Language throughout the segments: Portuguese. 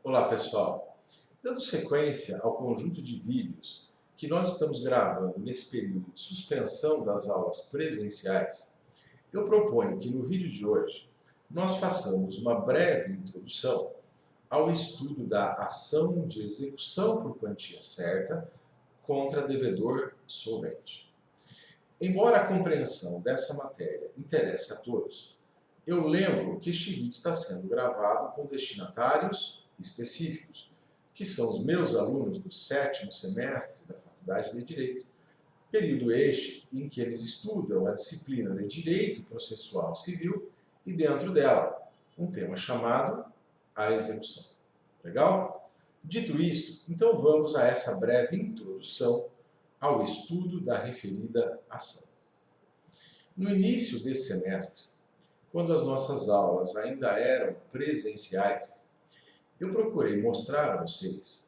Olá pessoal, dando sequência ao conjunto de vídeos que nós estamos gravando nesse período de suspensão das aulas presenciais, eu proponho que no vídeo de hoje nós façamos uma breve introdução ao estudo da ação de execução por quantia certa contra devedor solvente. Embora a compreensão dessa matéria interesse a todos, eu lembro que este vídeo está sendo gravado com destinatários específicos, que são os meus alunos do 7º semestre da Faculdade de Direito, período este em que eles estudam a disciplina de Direito Processual Civil e dentro dela um tema chamado a execução. Legal? Dito isto, então vamos a essa breve introdução ao estudo da referida ação. No início desse semestre, quando as nossas aulas ainda eram presenciais, eu procurei mostrar a vocês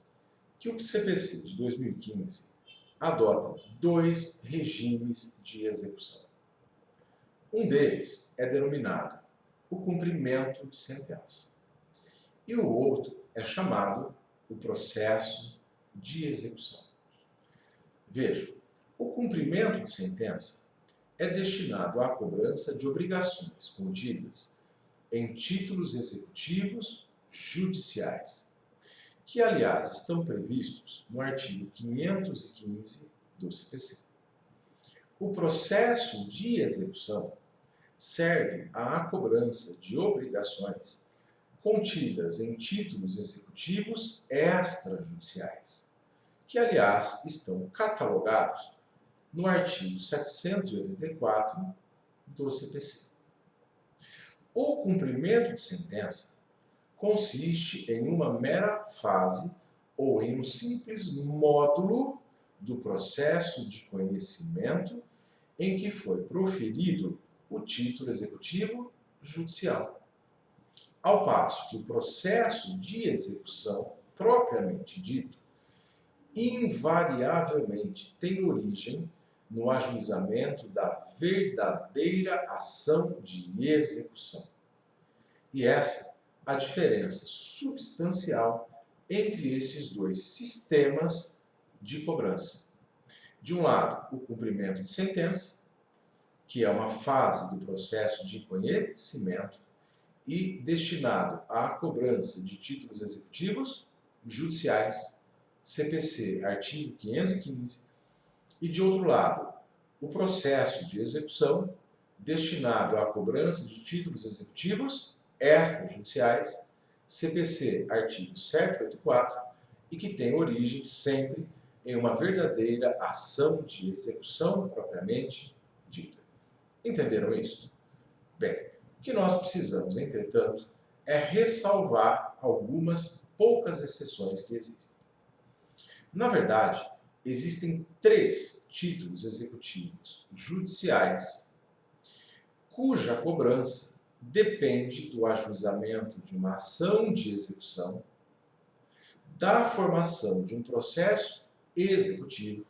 que o CPC de 2015 adota dois regimes de execução. Um deles é denominado o cumprimento de sentença e o outro é chamado o processo de execução. Vejam, o cumprimento de sentença é destinado à cobrança de obrigações contidas em títulos executivos judiciais, que aliás estão previstos no artigo 515 do CPC. O processo de execução serve à cobrança de obrigações contidas em títulos executivos extrajudiciais, que aliás estão catalogados no artigo 784 do CPC. O cumprimento de sentença consiste em uma mera fase ou em um simples módulo do processo de conhecimento em que foi proferido o título executivo judicial. Ao passo que o processo de execução, propriamente dito, invariavelmente tem origem no ajuizamento da verdadeira ação de execução. E essa a diferença substancial entre esses dois sistemas de cobrança. De um lado, o cumprimento de sentença, que é uma fase do processo de conhecimento e destinado à cobrança de títulos executivos judiciais, CPC, artigo 515, e de outro lado, o processo de execução destinado à cobrança de títulos executivos extrajudiciais, CPC, artigo 784, e que tem origem sempre em uma verdadeira ação de execução propriamente dita. Entenderam isso? Bem, o que nós precisamos, entretanto, é ressalvar algumas poucas exceções que existem. Na verdade, existem 3 títulos executivos judiciais cuja cobrança depende do ajuizamento de uma ação de execução, da formação de um processo executivo,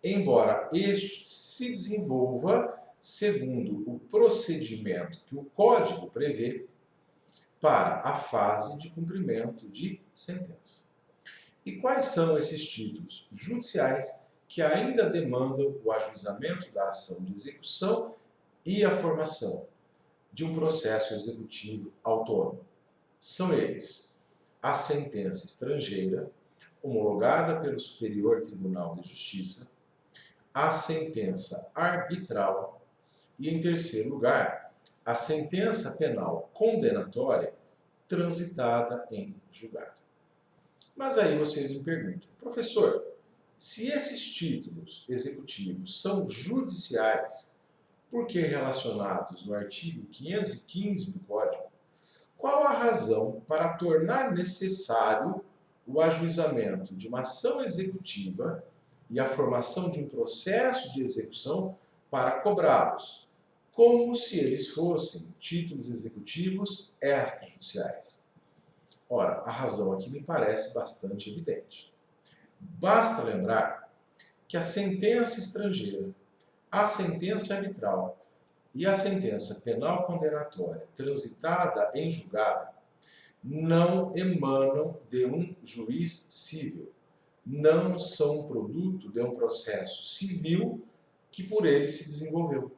embora este se desenvolva segundo o procedimento que o Código prevê para a fase de cumprimento de sentença. E quais são esses títulos judiciais que ainda demandam o ajuizamento da ação de execução e a formação de um processo executivo autônomo? São eles: a sentença estrangeira, homologada pelo Superior Tribunal de Justiça, a sentença arbitral e, em terceiro lugar, a sentença penal condenatória transitada em julgado. Mas aí vocês me perguntam, professor, se esses títulos executivos são judiciais, por que relacionados no artigo 515 do Código, qual a razão para tornar necessário o ajuizamento de uma ação executiva e a formação de um processo de execução para cobrá-los, como se eles fossem títulos executivos extrajudiciais? Ora, a razão aqui me parece bastante evidente. Basta lembrar que a sentença estrangeira, a sentença arbitral e a sentença penal condenatória transitada em julgado não emanam de um juiz civil, não são produto de um processo civil que por ele se desenvolveu.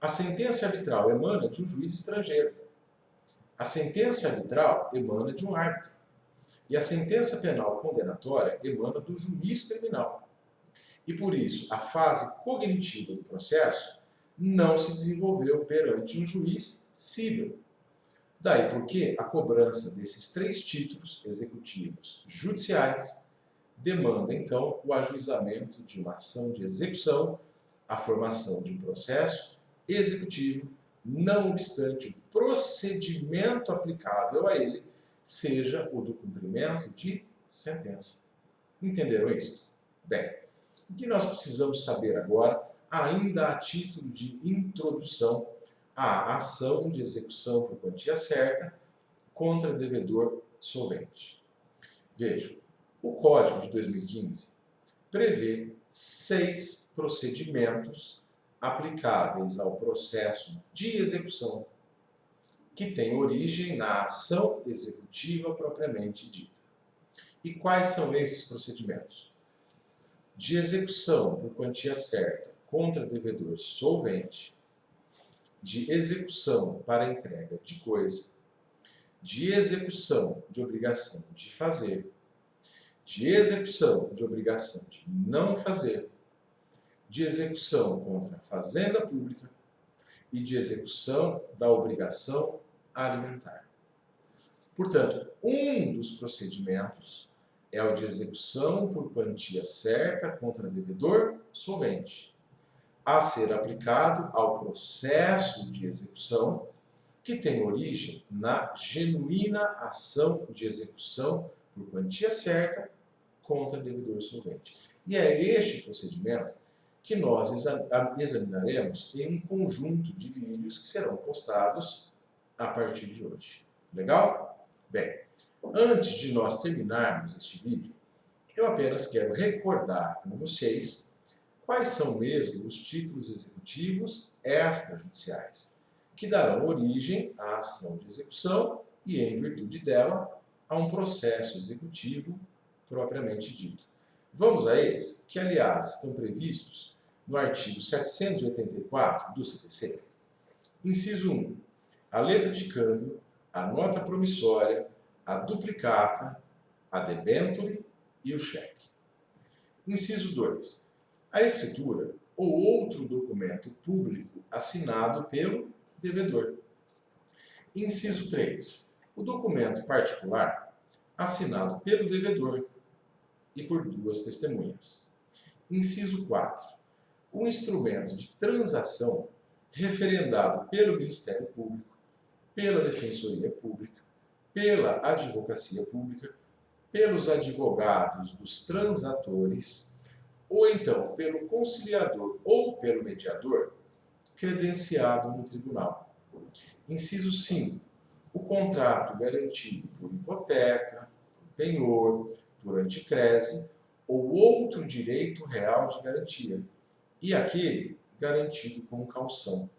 A sentença arbitral emana de um juiz estrangeiro. A sentença arbitral emana de um árbitro. E a sentença penal condenatória emana do juiz criminal. E por isso, a fase cognitiva do processo não se desenvolveu perante um juiz civil. Daí porque a cobrança desses 3 títulos executivos judiciais demanda, então, o ajuizamento de uma ação de execução, a formação de um processo executivo, não obstante o procedimento aplicável a ele seja o do cumprimento de sentença. Entenderam isso? Bem, o que nós precisamos saber agora, ainda a título de introdução à ação de execução por quantia certa contra devedor solvente. Vejam, o Código de 2015 prevê 6 procedimentos aplicáveis ao processo de execução que tem origem na ação executiva propriamente dita. E quais são esses procedimentos? De execução por quantia certa contra devedor solvente, de execução para entrega de coisa, de execução de obrigação de fazer, de execução de obrigação de não fazer, de execução contra a fazenda pública e de execução da obrigação alimentar. Portanto, um dos procedimentos é o de execução por quantia certa contra devedor solvente, a ser aplicado ao processo de execução que tem origem na genuína ação de execução por quantia certa contra devedor solvente. E é este procedimento que nós examinaremos em um conjunto de vídeos que serão postados a partir de hoje. Legal? Bem, antes de nós terminarmos este vídeo, eu apenas quero recordar com vocês quais são mesmo os títulos executivos extrajudiciais, que darão origem à ação de execução e, em virtude dela, a um processo executivo propriamente dito. Vamos a eles, que aliás estão previstos no artigo 784 do CPC. Inciso 1. A letra de câmbio, a nota promissória, a duplicata, a debenture e o cheque. Inciso 2. A escritura ou outro documento público assinado pelo devedor. Inciso 3. O documento particular assinado pelo devedor e por 2 testemunhas. Inciso 4. O instrumento de transação referendado pelo Ministério Público, pela Defensoria Pública, pela Advocacia Pública, pelos advogados dos transatores, ou então pelo conciliador ou pelo mediador, credenciado no tribunal. Inciso 5. O contrato garantido por hipoteca, por penhor, por anticrese ou outro direito real de garantia, e aquele garantido com caução.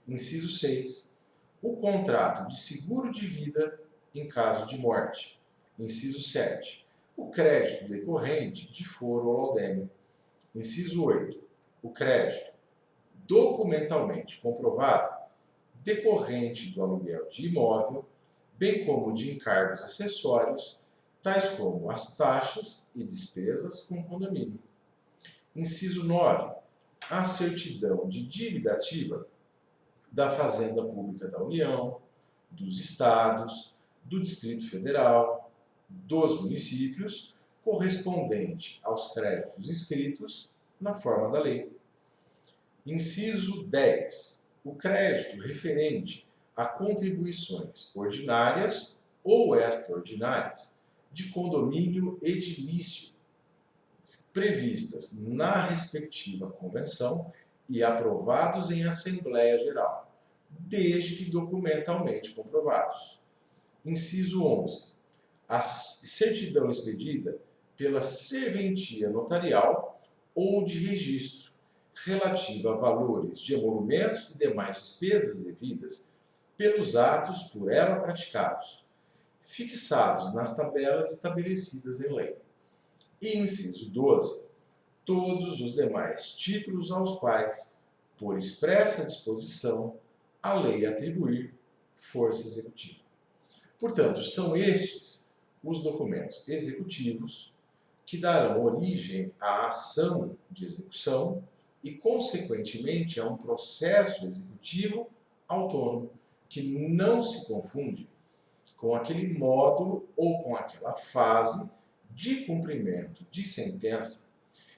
Inciso 6. O contrato de seguro de vida em caso de morte. Inciso 7. O crédito decorrente de foro ou laudêmio. Inciso 8. O crédito documentalmente comprovado decorrente do aluguel de imóvel, bem como de encargos acessórios, tais como as taxas e despesas com condomínio. Inciso 9. A certidão de dívida ativa da Fazenda Pública da União, dos Estados, do Distrito Federal, dos municípios, correspondente aos créditos inscritos na forma da lei. Inciso 10. O crédito referente a contribuições ordinárias ou extraordinárias de condomínio edilício, previstas na respectiva convenção e aprovados em Assembleia Geral, desde que documentalmente comprovados. Inciso 11. A certidão expedida pela serventia notarial ou de registro, relativa a valores de emolumentos e demais despesas devidas pelos atos por ela praticados, fixados nas tabelas estabelecidas em lei. E inciso 12, todos os demais títulos aos quais, por expressa disposição, a lei atribuir força executiva. Portanto, são estes os documentos executivos que darão origem à ação de execução e, consequentemente, a um processo executivo autônomo, que não se confunde com aquele módulo ou com aquela fase de cumprimento de sentença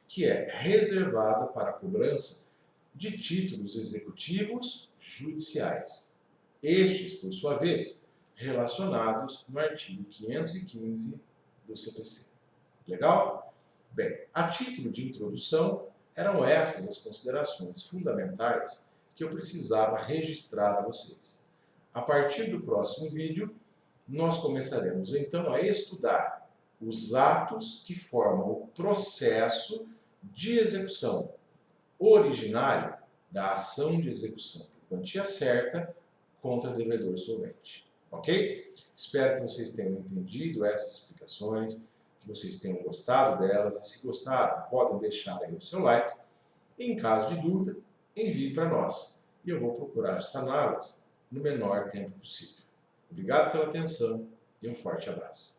que é reservada para a cobrança de títulos executivos judiciais. Estes, por sua vez, relacionados no artigo 515 do CPC. Legal? Bem, a título de introdução, eram essas as considerações fundamentais que eu precisava registrar a vocês. A partir do próximo vídeo, nós começaremos então a estudar os atos que formam o processo de execução originário da ação de execução por quantia certa contra devedor solvente. Ok? Espero que vocês tenham entendido essas explicações, que vocês tenham gostado delas, e se gostaram, podem deixar aí o seu like. E, em caso de dúvida, envie para nós, e eu vou procurar saná-las no menor tempo possível. Obrigado pela atenção e um forte abraço.